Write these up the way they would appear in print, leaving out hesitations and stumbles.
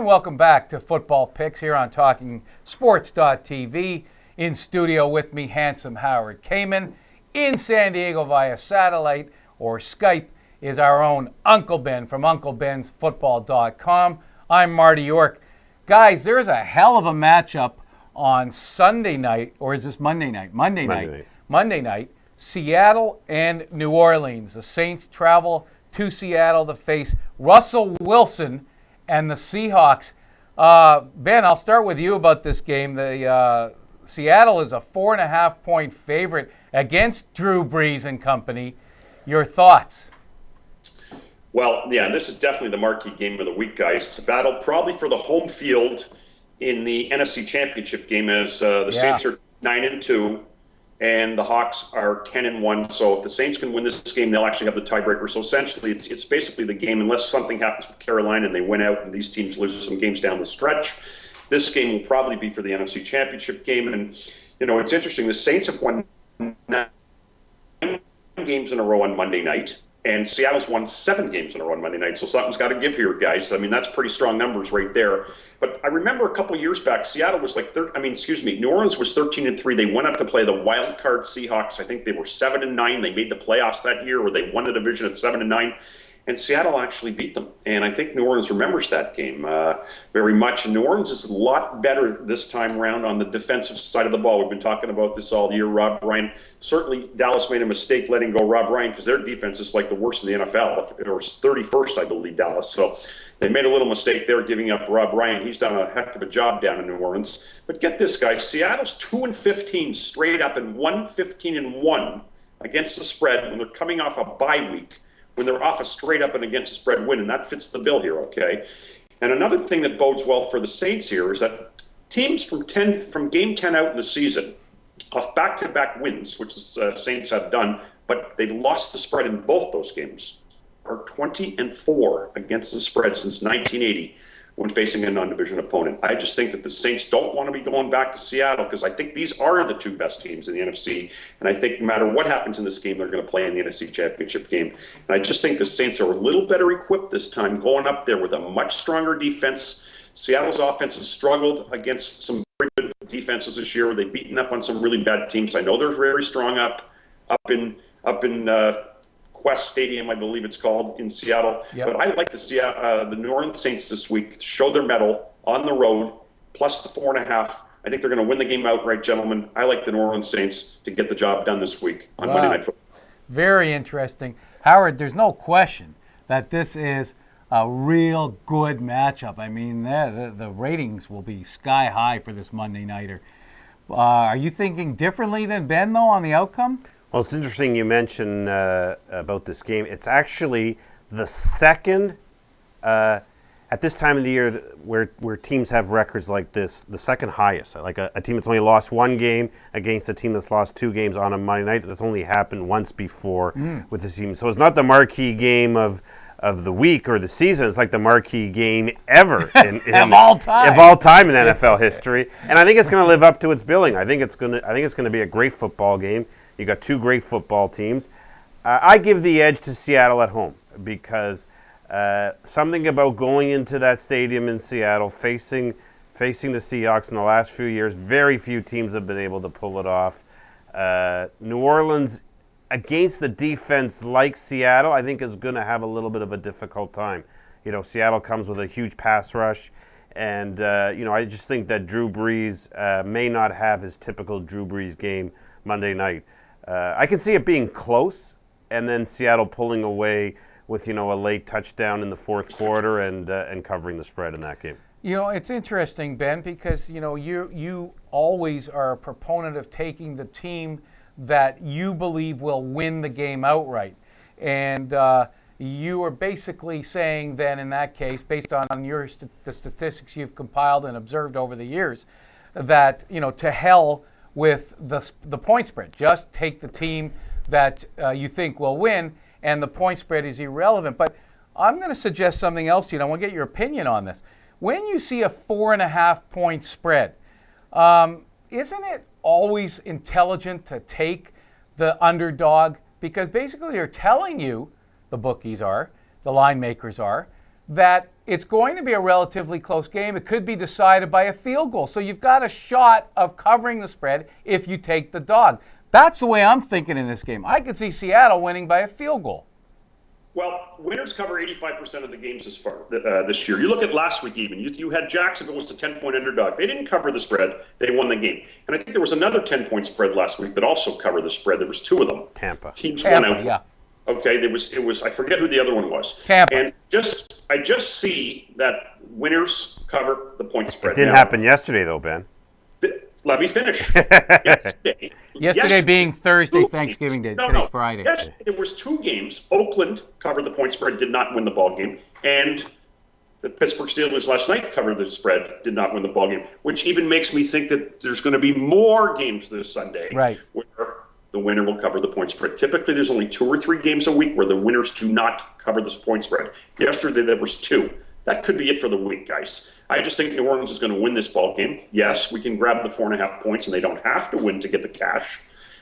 and welcome back to Football Picks here on TalkingSports.tv. In studio with me, handsome Howard Kamen. In San Diego via satellite or Skype is our own Uncle Ben from UncleBen'sFootball.com. I'm Marty York. Guys, there's a hell of a matchup on Sunday night, or is this Monday night? Monday night. Seattle and New Orleans. The Saints travel to Seattle to face Russell Wilson and the Seahawks. Ben, I'll start with you about this game. The Seattle is a 4.5-point favorite against Drew Brees and company. Your thoughts? Well, yeah, this is definitely the marquee game of the week, guys. It's a battle probably for the home field in the NFC Championship game, as the Saints are 9-2 and the Hawks are 10-1. So if the Saints can win this game, they'll actually have the tiebreaker. So essentially, it's basically the game, unless something happens with Carolina and they win out and these teams lose some games down the stretch. This game will probably be for the NFC Championship game. And, you know, it's interesting. The Saints have won 9 games in a row on Monday night, and Seattle's won 7 games in a row on Monday night. So something's got to give here, guys. I mean, that's pretty strong numbers right there. But I remember a couple of years back, Seattle was like, New Orleans was 13-3. They went up to play the wild card Seahawks. I think they were 7-9. They made the playoffs that year, or they won the division at 7-9. And Seattle actually beat them. And I think New Orleans remembers that game very much. And New Orleans is a lot better this time around on the defensive side of the ball. We've been talking about this all year. Rob Ryan. Certainly, Dallas made a mistake letting go Rob Ryan because their defense is like the worst in the NFL. Or 31st, I believe, Dallas. So they made a little mistake there giving up Rob Ryan. He's done a heck of a job down in New Orleans. But get this, guys. Seattle's 2-15 straight up and 1-15-1 against the spread when they're coming off a bye week, when they're off a straight up and against the spread win, and that fits the bill here, okay? And another thing that bodes well for the Saints here is that teams from game 10 out in the season, off back-to-back wins, which the Saints have done, but they've lost the spread in both those games, are 20-4 against the spread since 1980 when facing a non-division opponent. I just think that the Saints don't want to be going back to Seattle because I think these are the 2 best teams in the NFC, and I think no matter what happens in this game, they're going to play in the NFC Championship game. And I just think the Saints are a little better equipped this time, going up there with a much stronger defense. Seattle's offense has struggled against some very good defenses this year. They've beaten up on some really bad teams. I know they're very strong up in Quest Stadium, I believe it's called, in Seattle. Yep. But I like to see the New Orleans Saints this week show their mettle on the road, plus the 4.5. I think they're going to win the game outright, gentlemen. I like the New Orleans Saints to get the job done this week on Monday Night Football. Very interesting. Howard, there's no question that this is a real good matchup. I mean, the ratings will be sky high for this Monday nighter. Are you thinking differently than Ben, though, on the outcome? Well, it's interesting you mention about this game. It's actually the second, at this time of the year, where teams have records like this, the second highest. Like a team that's only lost 1 game against a team that's lost 2 games on a Monday night. That's only happened once before with this team. So it's not the marquee game of the week or the season. It's like the marquee game ever of all time. Of all time in NFL history. And I think it's going to live up to its billing. I think it's going to be a great football game. You got 2 great football teams. I give the edge to Seattle at home because something about going into that stadium in Seattle, facing the Seahawks in the last few years, very few teams have been able to pull it off. New Orleans, against the defense like Seattle, I think is going to have a little bit of a difficult time. You know, Seattle comes with a huge pass rush, and I just think that Drew Brees may not have his typical Drew Brees game Monday night. I can see it being close, and then Seattle pulling away with a late touchdown in the fourth quarter and covering the spread in that game. You know, it's interesting, Ben, because you always are a proponent of taking the team that you believe will win the game outright, and you are basically saying then in that case, based on the statistics you've compiled and observed over the years, that to hell with the point spread. Just take the team that you think will win, and the point spread is irrelevant. But I'm going to suggest something else to you, and I want to get your opinion on this. When you see a 4.5-point spread, isn't it always intelligent to take the underdog? Because basically they're telling you, the bookies are, the line makers are, that it's going to be a relatively close game. It could be decided by a field goal. So you've got a shot of covering the spread if you take the dog. That's the way I'm thinking in this game. I could see Seattle winning by a field goal. Well, winners cover 85% of the games this year. You look at last week even. You had Jacksonville was a 10-point underdog. They didn't cover the spread. They won the game. And I think there was another 10-point spread last week that also covered the spread. There was two of them. Tampa. Teams won out. Yeah. Okay, it was I forget who the other one was. Tampa. And I just see that winners cover the point spread. It didn't happen yesterday though, Ben. Let me finish. Yesterday being Thursday, Thanksgiving Day. Today's Friday. Yesterday there was two games. Oakland covered the point spread, did not win the ball game, and the Pittsburgh Steelers last night covered the spread, did not win the ball game, which even makes me think that there's going to be more games this Sunday where the winner will cover the point spread. Typically, there's only 2 or 3 games a week where the winners do not cover the point spread. Yesterday, there was 2. That could be it for the week, guys. I just think New Orleans is going to win this ball game. Yes, we can grab the 4.5 points, and they don't have to win to get the cash.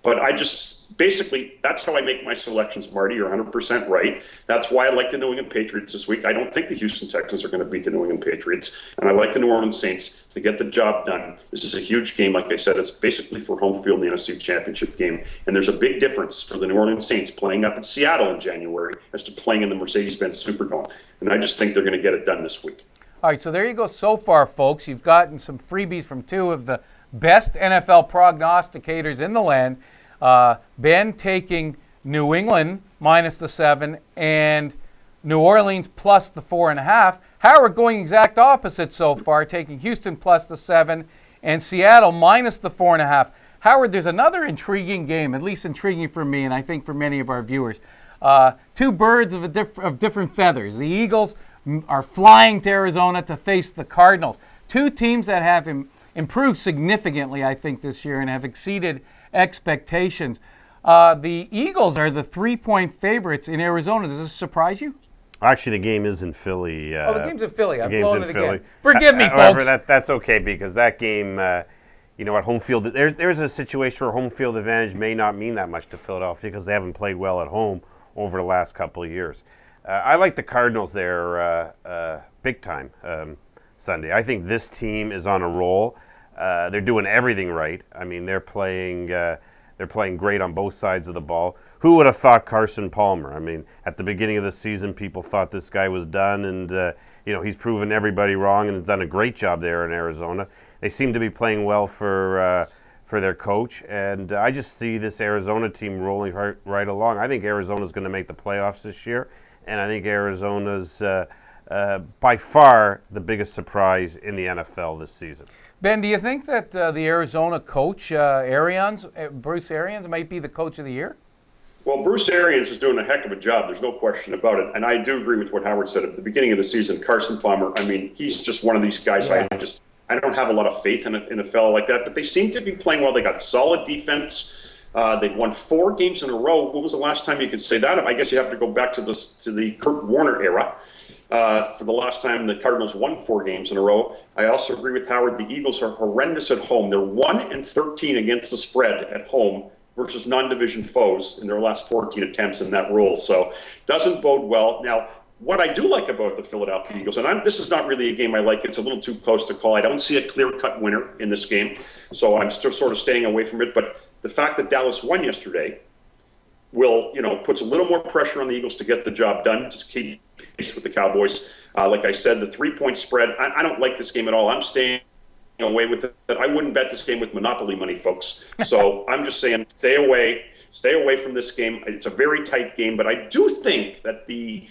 But basically, that's how I make my selections, Marty. You're 100% right. That's why I like the New England Patriots this week. I don't think the Houston Texans are going to beat the New England Patriots. And I like the New Orleans Saints to get the job done. This is a huge game. Like I said, it's basically for home field in the NFC Championship game. And there's a big difference for the New Orleans Saints playing up in Seattle in January as to playing in the Mercedes-Benz Superdome. And I just think they're going to get it done this week. All right, so there you go so far, folks. You've gotten some freebies from 2 of the best NFL prognosticators in the land. Ben taking New England minus the 7 and New Orleans plus the 4.5. Howard going exact opposite so far, taking Houston plus the 7 and Seattle minus the 4.5. Howard, there's another intriguing game, at least intriguing for me and I think for many of our viewers. 2 birds of different feathers. The Eagles are flying to Arizona to face the Cardinals. 2 teams that have improved significantly, I think, this year and have exceeded expectations. The Eagles are the 3-point favorites in Arizona. Does this surprise you? Actually, the game is in Philly. The game's in Philly. I've blown it Philly. again. Forgive me, however, folks. That's okay because that game, at home field, there's a situation where home field advantage may not mean that much to Philadelphia because they haven't played well at home over the last couple of years. I like the Cardinals there big time Sunday. I think this team is on a roll. They're doing everything right. I mean, they're playing great on both sides of the ball. Who would have thought Carson Palmer? I mean, at the beginning of the season, people thought this guy was done, and he's proven everybody wrong and has done a great job there in Arizona. They seem to be playing well for their coach, and I just see this Arizona team rolling right along. I think Arizona's going to make the playoffs this year, and I think Arizona's by far the biggest surprise in the NFL this season. Ben, do you think that the Arizona coach, Bruce Arians, might be the coach of the year? Well, Bruce Arians is doing a heck of a job. There's no question about it. And I do agree with what Howard said at the beginning of the season. Carson Palmer, I mean, he's just one of these guys. Yeah. I don't have a lot of faith in a fellow like that. But they seem to be playing well. They got solid defense. They've won 4 games in a row. When was the last time you could say that? I guess you have to go back to the Kurt Warner era. For the last time the Cardinals won 4 games in a row. I also agree with Howard. The Eagles are horrendous at home. They're 1-13 against the spread at home versus non-division foes in their last 14 attempts in that rule. So doesn't bode well. Now, what I do like about the Philadelphia Eagles, and this is not really a game I like. It's a little too close to call. I don't see a clear-cut winner in this game, so I'm still sort of staying away from it. But the fact that Dallas won yesterday puts a little more pressure on the Eagles to get the job done, just keep pace with the Cowboys. Like I said, the 3-point spread, I don't like this game at all. I'm staying away with it. I wouldn't bet this game with Monopoly money, folks. So I'm just saying stay away from this game. It's a very tight game, but I do think that the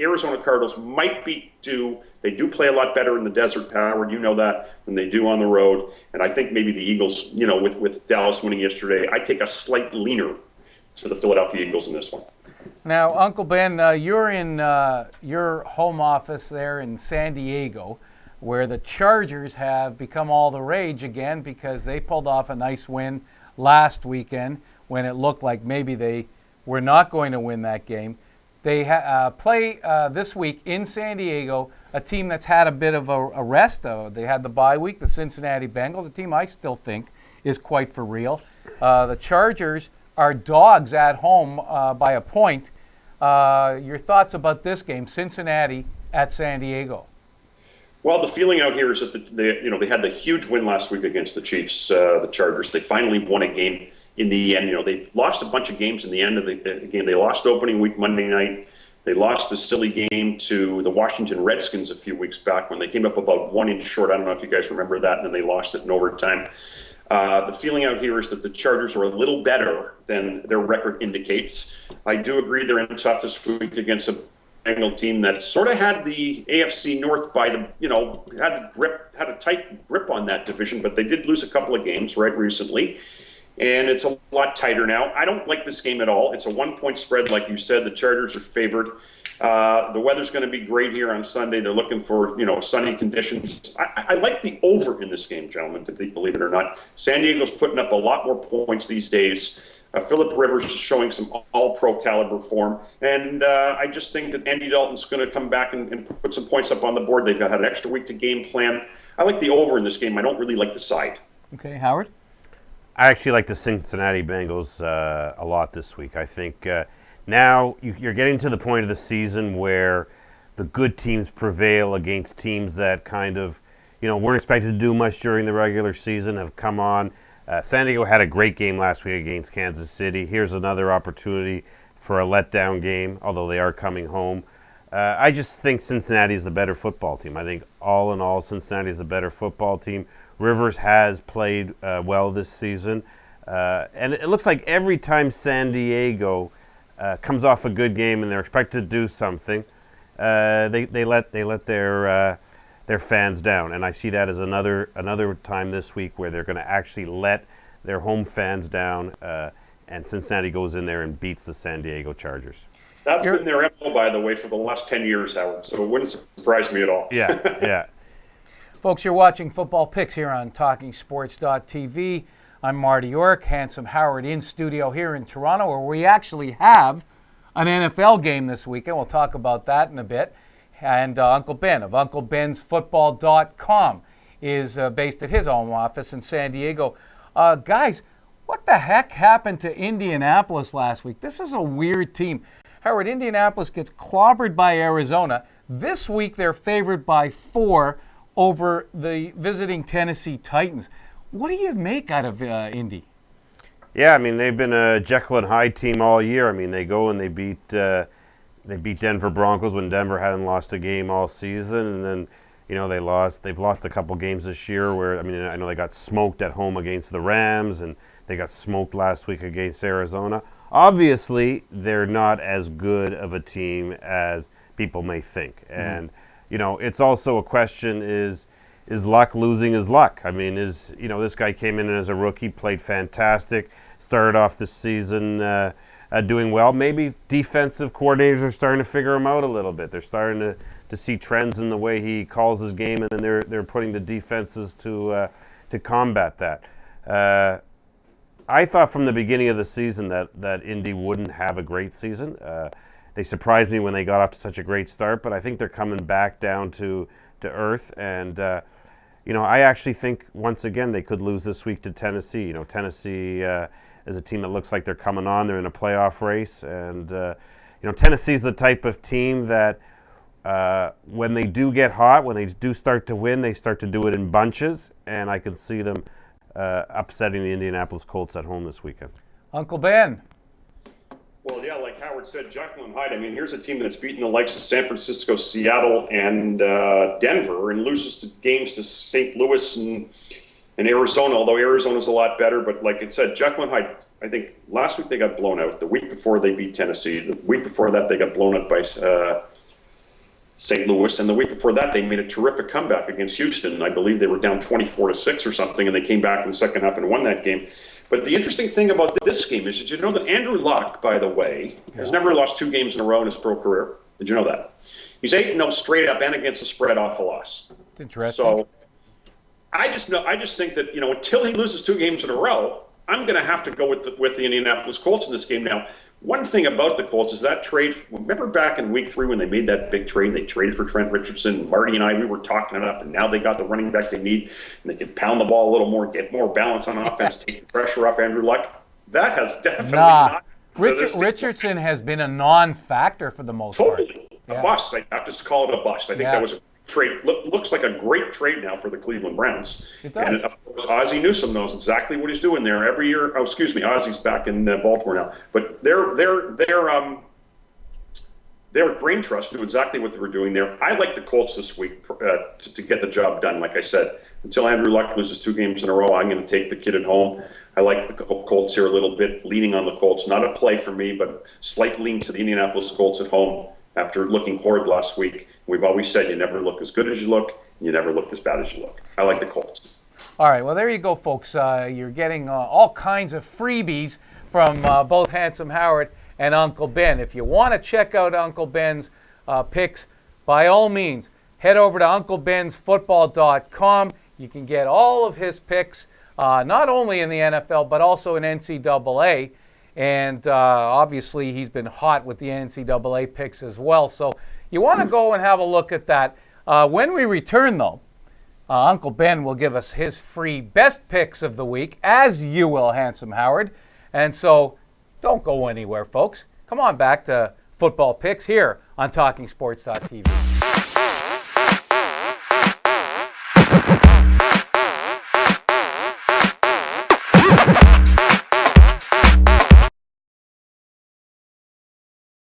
Arizona Cardinals might be due. They do play a lot better in the desert, Howard. You know that, than they do on the road. And I think maybe the Eagles, with Dallas winning yesterday, I take a slight leaner to the Philadelphia Eagles in this one. Now, Uncle Ben, you're in your home office there in San Diego, where the Chargers have become all the rage again because they pulled off a nice win last weekend when it looked like maybe they were not going to win that game. They play this week in San Diego, a team that's had a bit of a rest. They had the bye week, the Cincinnati Bengals, a team I still think is quite for real. The Chargers are dogs at home by a point. Your thoughts about this game, Cincinnati at San Diego? Well, the feeling out here is that they had the huge win last week against the Chiefs, the Chargers. They finally won a game in the end. They've lost a bunch of games in the end of the game. They lost opening week Monday night. They lost the silly game to the Washington Redskins a few weeks back when they came up about 1 inch short. I don't know if you guys remember that, and then they lost it in overtime. The feeling out here is that the Chargers are a little better than their record indicates. I do agree they're in tough this week against a Bengal team that sort of had the AFC North by the, had a tight grip on that division, but they did lose a couple of games right recently. And it's a lot tighter now. I don't like this game at all. It's a 1-point spread, like you said. The Chargers are favored. The weather's going to be great here on Sunday. They're looking for, sunny conditions. I like the over in this game, gentlemen, believe it or not. San Diego's putting up a lot more points these days. Phillip Rivers is showing some all-pro caliber form. And I just think that Andy Dalton's going to come back and put some points up on the board. They've got an extra week to game plan. I like the over in this game. I don't really like the side. Okay, Howard? I actually like the Cincinnati Bengals a lot this week. I think now you're getting to the point of the season where the good teams prevail against teams that kind of, weren't expected to do much during the regular season, have come on. San Diego had a great game last week against Kansas City. Here's another opportunity for a letdown game, although they are coming home. I just think Cincinnati is the better football team. I think all in all, Cincinnati is the better football team. Rivers has played well this season, and it looks like every time San Diego comes off a good game and they're expected to do something, they let their fans down, and I see that as another time this week where they're going to actually let their home fans down, and Cincinnati goes in there and beats the San Diego Chargers. That's been their MO, by the way, for the last 10 years, Howard. So it wouldn't surprise me at all. Yeah. Folks, you're watching Football Picks here on TalkingSports.tv. I'm Marty York, Handsome Howard in studio here in Toronto, where we actually have an NFL game this weekend. We'll talk about that in a bit. And Uncle Ben of UncleBen'sFootball.com is based at his home office in San Diego. Guys, what the heck happened to Indianapolis last week? This is a weird team. Howard, Indianapolis gets clobbered by Arizona. This week they're favored by 4 over the visiting Tennessee Titans. What do you make out of Indy? Yeah, I mean, they've been a Jekyll and Hyde team all year. I mean, they go and they beat Denver Broncos when Denver hadn't lost a game all season, and then they've lost a couple games this year where, I mean, I know they got smoked at home against the Rams, and they got smoked last week against Arizona. Obviously, they're not as good of a team as people may think, and it's also a question, is luck losing his luck? I mean, this guy came in as a rookie, played fantastic, started off the season doing well. Maybe defensive coordinators are starting to figure him out a little bit. They're starting to see trends in the way he calls his game, and then they're putting the defenses to combat that. I thought from the beginning of the season that Indy wouldn't have a great season. They surprised me when they got off to such a great start, but I think they're coming back down to earth. And, I actually think, once again, they could lose this week to Tennessee. Tennessee is a team that looks like they're coming on. They're in a playoff race. And, Tennessee's the type of team that when they do get hot, when they do start to win, they start to do it in bunches. And I can see them upsetting the Indianapolis Colts at home this weekend. Uncle Ben. Well, yeah, like Howard said, Jekyll and Hyde. I mean, here's a team that's beaten the likes of San Francisco, Seattle, and Denver, and loses to games to St. Louis and Arizona, although Arizona's a lot better. But like it said, Jekyll and Hyde, I think last week they got blown out. The week before they beat Tennessee. The week before that they got blown out by St. Louis. And the week before that they made a terrific comeback against Houston. I believe they were down 24-6 or something, and they came back in the second half and won that game. But the interesting thing about this game is, did you know that Andrew Luck, by the way, has never lost 2 games in a row in his pro career? Did you know that? He's 8-0 straight up and against the spread off a loss. Interesting. So I just think that, until he loses 2 games in a row, I'm going to have to go with the Indianapolis Colts in this game. Now, one thing about the Colts is that trade. Remember back in week 3 when they made that big trade? They traded for Trent Richardson. Marty and I, we were talking it up, and now they got the running back they need, and they can pound the ball a little more, get more balance on offense, take the pressure off Andrew Luck. That has definitely not. Richardson has been a non-factor for the most part. a bust. I have to call it a bust. I think that was a trade. Looks like a great trade now for the Cleveland Browns. It does. And of course, Ozzie Newsome knows exactly what he's doing there every year. Oh, excuse me, Ozzie's back in Baltimore now. But their brain trust knew exactly what they were doing there. I like the Colts this week to get the job done. Like I said, until Andrew Luck loses 2 games in a row, I'm going to take the kid at home. I like the Colts here a little bit, leaning on the Colts. Not a play for me, but slight lean to the Indianapolis Colts at home after looking horrid last week. We've always said you never look as good as you look, and you never look as bad as you look. I like the Colts. All right, well, there you go, folks. You're getting all kinds of freebies from both Handsome Howard and Uncle Ben. If you want to check out Uncle Ben's picks, by all means, head over to UncleBen'sFootball.com. You can get all of his picks, not only in the NFL, but also in NCAA. And obviously, he's been hot with the NCAA picks as well. So you want to go and have a look at that. When we return, though, Uncle Ben will give us his free best picks of the week, as you will, Handsome Howard. And so don't go anywhere, folks. Come on back to Football Picks here on TalkingSports.tv.